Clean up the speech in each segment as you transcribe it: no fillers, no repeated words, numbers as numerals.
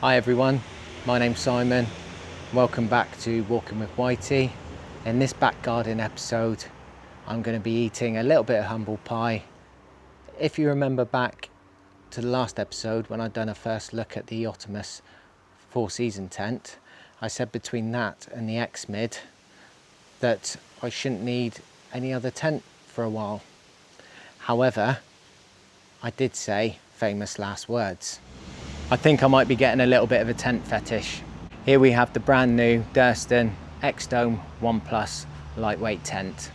Hi everyone, my name's Simon. Welcome back to Walking with Whitey. In this back garden episode, I'm going to be eating a little bit of humble pie. If you remember back to the last episode when I'd done a first look at the Optimus 4-season tent, I said between that and the X-Mid that I shouldn't need any other tent for a while. However, I did say famous last words. I think I might be getting a little bit of a tent fetish. Here we have the brand new Durston X-Dome 1 Plus lightweight tent.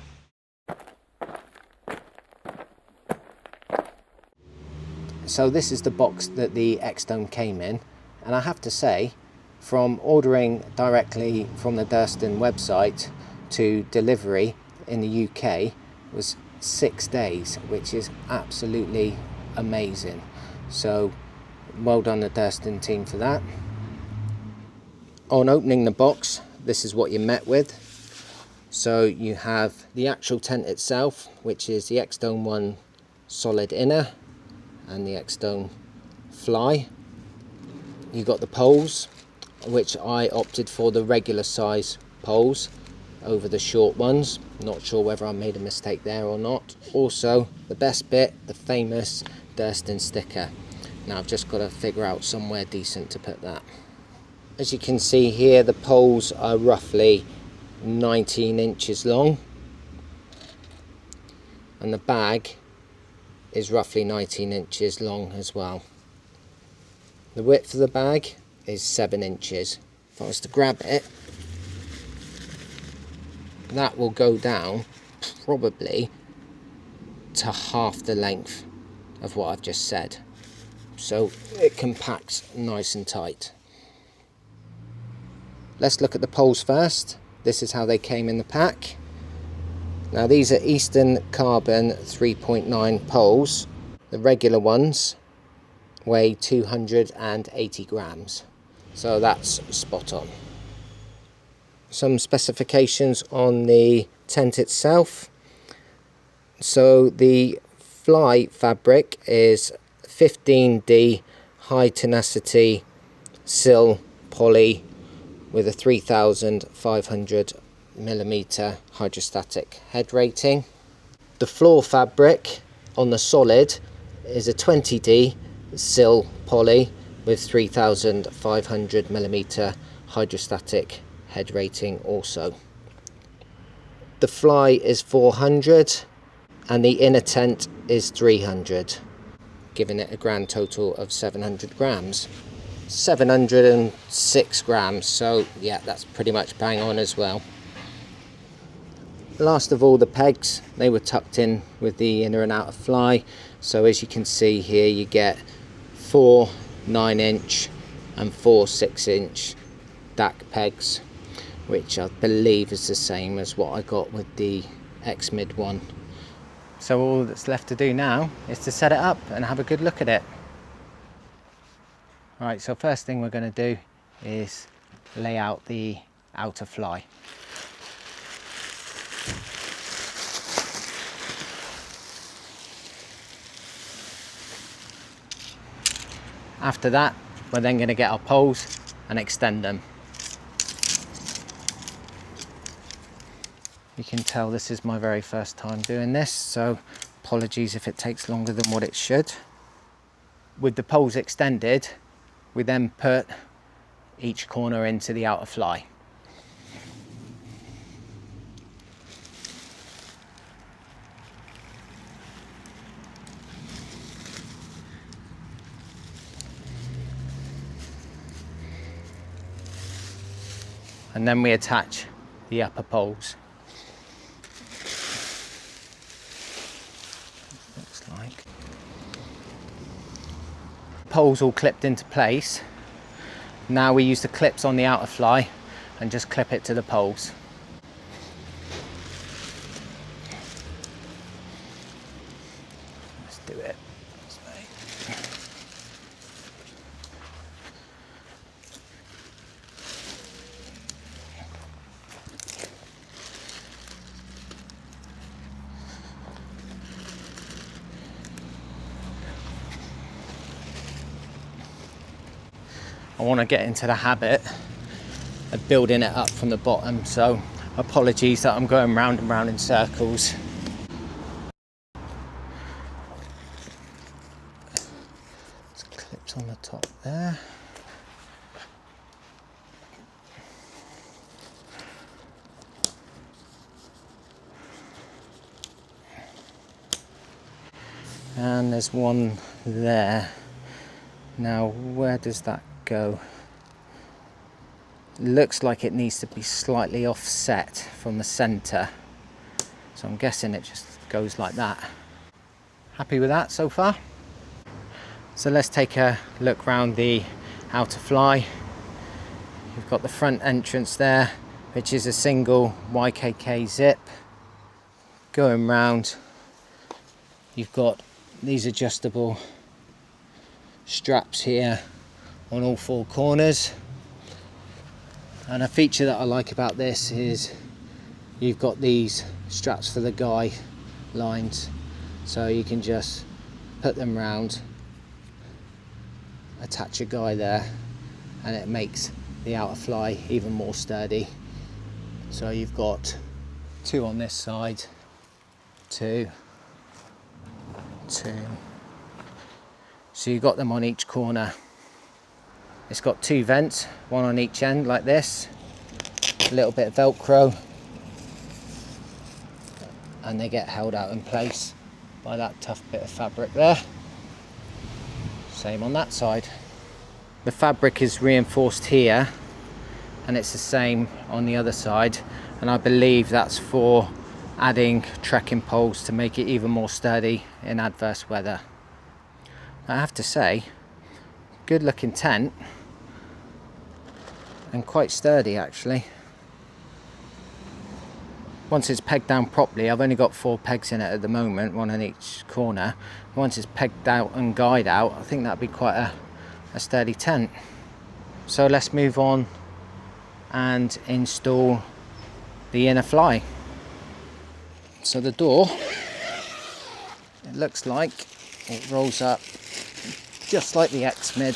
So this is the box that the X-Dome came in, and I have to say, from ordering directly from the Durston website to delivery in the UK was 6 days, which is absolutely amazing. So well done the Durston team for that. On opening the box, this is what you're met with. So you have the actual tent itself, which is the X-Dome 1 solid inner and the X-Dome fly. You got the poles, which I opted for the regular size poles over the short ones. Not sure whether I made a mistake there or not. Also, the best bit, the famous Durston sticker. Now I've just got to figure out somewhere decent to put that. As you can see here, the poles are roughly 19 inches long, and the bag is roughly 19 inches long as well. The width of the bag is 7 inches. If I was to grab it, that will go down probably to half the length of what I've just said. So it compacts nice and tight. Let's look at the poles first. This is how they came in the pack. Now these are Easton Carbon 3.9 poles. The regular ones weigh 280 grams. So that's spot on. Some specifications on the tent itself. So the fly fabric is 15D high tenacity sill poly with a 3,500 millimeter hydrostatic head rating. The floor fabric on the solid is a 20D sill poly with 3,500 millimeter hydrostatic head rating also. The fly is 400 and the inner tent is 300. Giving it a grand total of 700 grams. 706 grams, so yeah, that's pretty much bang on as well. Last of all, the pegs, they were tucked in with the inner and outer fly. So as you can see here, you get 4 9-inch and 4 6-inch DAC pegs, which I believe is the same as what I got with the X-Mid one. So all that's left to do now is to set it up and have a good look at it. Right, so first thing we're going to do is lay out the outer fly. After that, we're then going to get our poles and extend them. You can tell this is my very first time doing this, so apologies if it takes longer than what it should. With the poles extended, we then put each corner into the outer fly. And then we attach the upper poles. Looks like. Poles all clipped into place. Now we use the clips on the outer fly and just clip it to the poles. Let's do it this way. I want to get into the habit of building it up from the bottom, so apologies that I'm going round and round in circles. It's clipped on the top there. And there's one there. Now, where does that go? Looks like it needs to be slightly offset from the center. So I'm guessing it just goes like that. Happy with that so far? So let's take a look round the outer fly. You've got the front entrance there, which is a single YKK zip. Going round, you've got these adjustable straps here on all four corners. And a feature that I like about this is you've got these straps for the guy lines, so you can just put them round, attach a guy there, and it makes the outer fly even more sturdy. So you've got two on this side, two. So you've got them on each corner. It's got two vents, one on each end like this, a little bit of Velcro, and they get held out in place by that tough bit of fabric there. Same on that side. The fabric is reinforced here, and it's the same on the other side, and I believe that's for adding trekking poles to make it even more sturdy in adverse weather. I have to say, good looking tent, and quite sturdy actually. Once it's pegged down properly, I've only got 4 pegs in it at the moment, one on each corner. Once it's pegged out and guyed out, I think that'd be quite a sturdy tent. So let's move on and install the inner fly. So the door, it looks like it rolls up just like the X-Mid.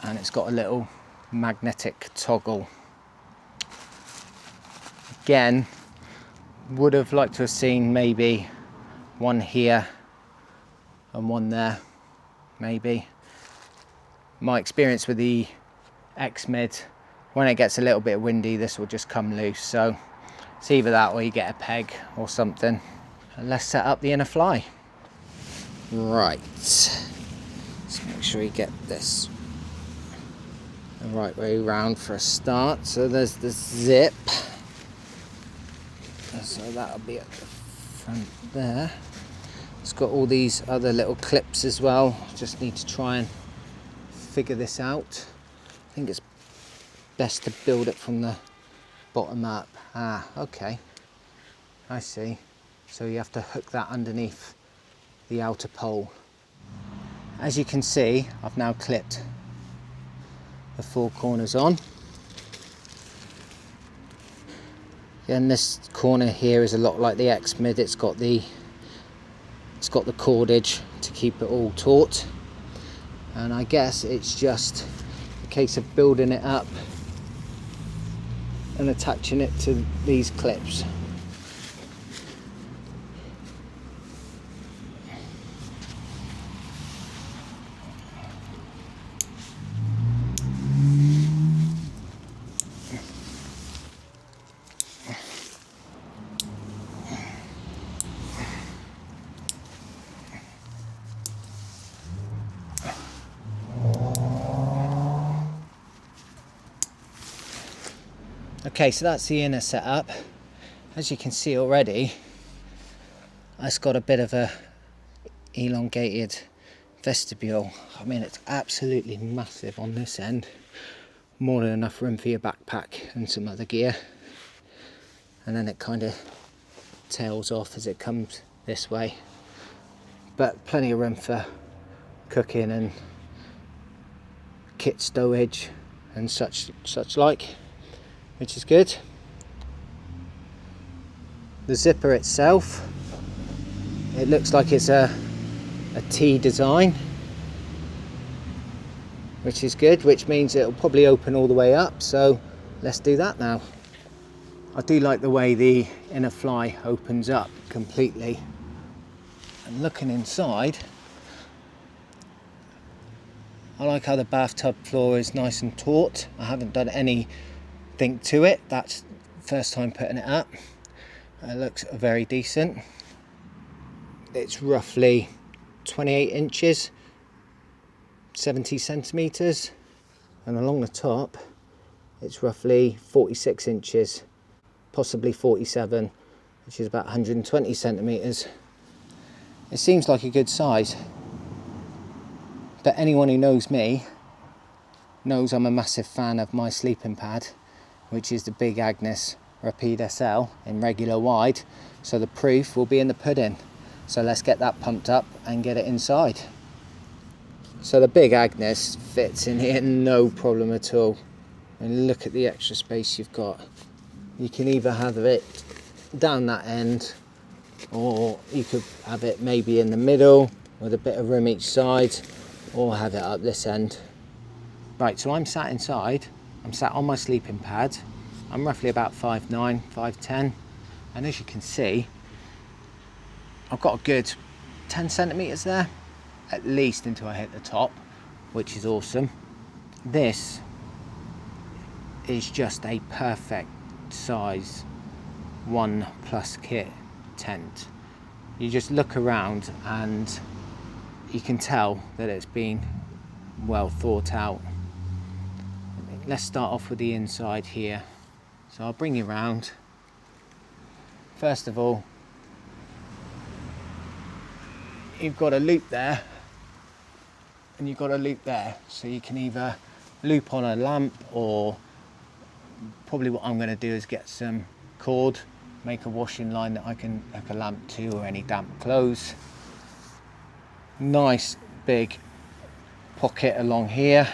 And it's got a little magnetic toggle. Again, would have liked to have seen maybe one here and one there, maybe. My experience with the X-Mid, when it gets a little bit windy, this will just come loose. So it's either that or you get a peg or something. And let's set up the inner fly. Right, let's make sure you get this the right way round for a start. So there's the zip. So that'll be at the front there. It's got all these other little clips as well. Just need to try and figure this out. I think it's best to build it from the bottom up. Ah, okay. I see. So you have to hook that underneath the outer pole. As you can see, I've now clipped the 4 corners on. And this corner here is a lot like the X-Mid. It's got the cordage to keep it all taut, and I guess it's just a case of building it up and attaching it to these clips. Okay, so that's the inner setup. As you can see already, it's got a bit of a elongated vestibule. I mean, it's absolutely massive on this end. More than enough room for your backpack and some other gear. And then it kind of tails off as it comes this way. But plenty of room for cooking and kit stowage and such like. which is good. The zipper itself, it looks like it's a T design, which is good, which means it'll probably open all the way up, so let's do that now. I do like the way the inner fly opens up completely, and looking inside, I like how the bathtub floor is nice and taut. I haven't done anything to it, that's the first time putting it up. It looks very decent. It's roughly 28 inches, 70 centimeters, and along the top it's roughly 46 inches, possibly 47, which is about 120 centimeters. It seems like a good size, but anyone who knows me knows I'm a massive fan of my sleeping pad, which is the Big Agnes Rapide SL in regular wide, so the proof will be in the pudding. So let's get that pumped up and get it inside. So the Big Agnes fits in here no problem at all. And look at the extra space you've got. You can either have it down that end, or you could have it maybe in the middle with a bit of room each side, or have it up this end. Right, so I'm sat inside, I'm sat on my sleeping pad. I'm roughly about 5'9", 5'10", and as you can see, I've got a good 10 centimeters there, at least, until I hit the top, which is awesome. This is just a perfect size 1+ kit tent. You just look around and you can tell that it's been well thought out. Let's start off with the inside here. So I'll bring you around. First of all, you've got a loop there and you've got a loop there, so you can either loop on a lamp, or probably what I'm going to do is get some cord, make a washing line that I can hook a lamp to, or any damp clothes. Nice big pocket along here,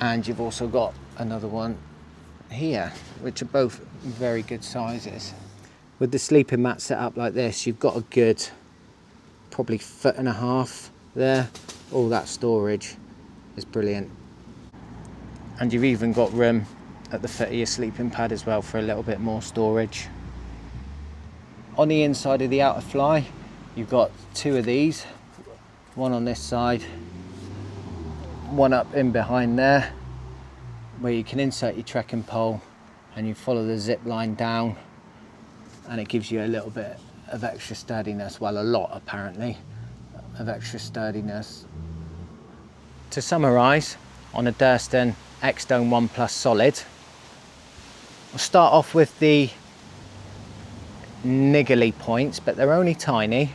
and you've also got another one here, which are both very good sizes. With the sleeping mat set up like this, you've got a good probably 1.5 feet there. All that storage is brilliant. And you've even got room at the foot of your sleeping pad as well for a little bit more storage. On the inside of the outer fly, you've got two of these, one on this side, one up in behind there, where you can insert your trekking pole and you follow the zip line down, and it gives you a little bit of extra sturdiness, well, a lot apparently of extra sturdiness. To summarise, on a Durston X-Dome 1+ Solid, we'll start off with the niggly points, but they're only tiny.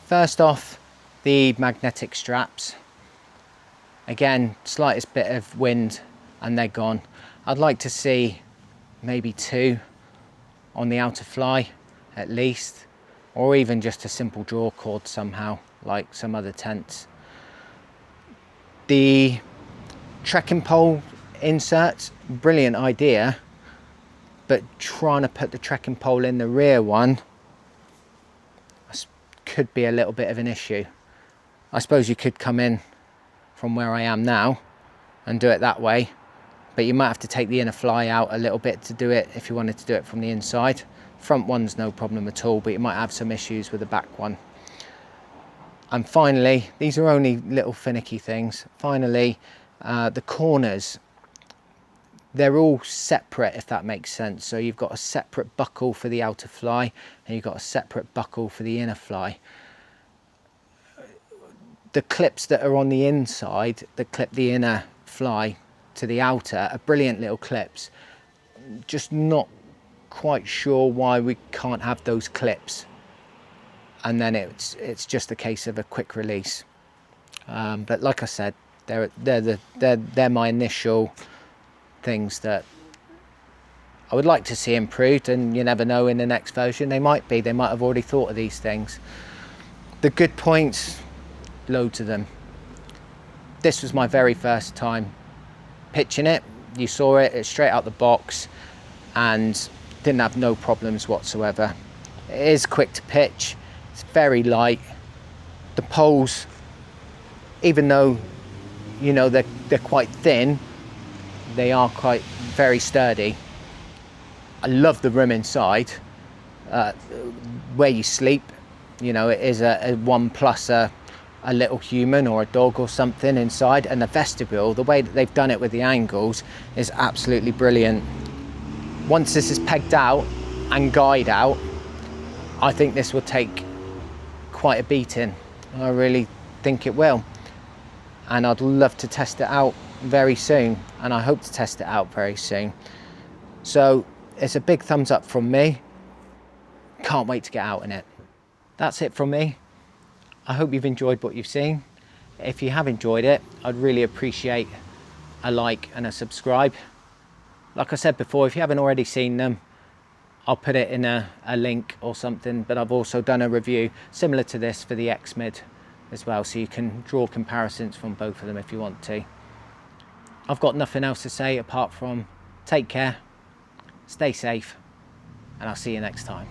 First off, the magnetic straps. Again, slightest bit of wind and they're gone. I'd like to see maybe 2 on the outer fly at least, or even just a simple draw cord somehow, like some other tents. The trekking pole inserts, brilliant idea, but trying to put the trekking pole in the rear one could be a little bit of an issue. I suppose you could come in from where I am now and do it that way, but you might have to take the inner fly out a little bit to do it if you wanted to do it from the inside. Front one's no problem at all, but you might have some issues with the back one. And finally, these are only little finicky things. Finally, the corners, they're all separate, if that makes sense. So you've got a separate buckle for the outer fly and you've got a separate buckle for the inner fly. The clips that are on the inside that clip the inner fly to the outer are brilliant little clips. Just not quite sure why we can't have those clips, and then it's just a case of a quick release. But like I said, they're my initial things that I would like to see improved, and you never know, in the next version they might have already thought of these things. The good points, loads of them. This was my very first time pitching it. You saw it, it's straight out the box and didn't have no problems whatsoever. It is quick to pitch, it's very light. The poles, even though you know they're quite thin, they are quite very sturdy. I love the room inside, where you sleep. You know, it is a one plus a little human or a dog or something inside, and the vestibule, the way that they've done it with the angles is absolutely brilliant. Once this is pegged out and guyed out, I think this will take quite a beating. I really think it will, and I'd love to test it out very soon, and I hope to test it out very soon. So it's a big thumbs up from me. Can't wait to get out in it. That's it from me. I hope you've enjoyed what you've seen. If you have enjoyed it, I'd really appreciate a like and a subscribe. Like I said before, if you haven't already seen them, I'll put it in a link or something, but I've also done a review similar to this for the X-Mid as well, so you can draw comparisons from both of them if you want to. I've got nothing else to say apart from take care, stay safe, and I'll see you next time.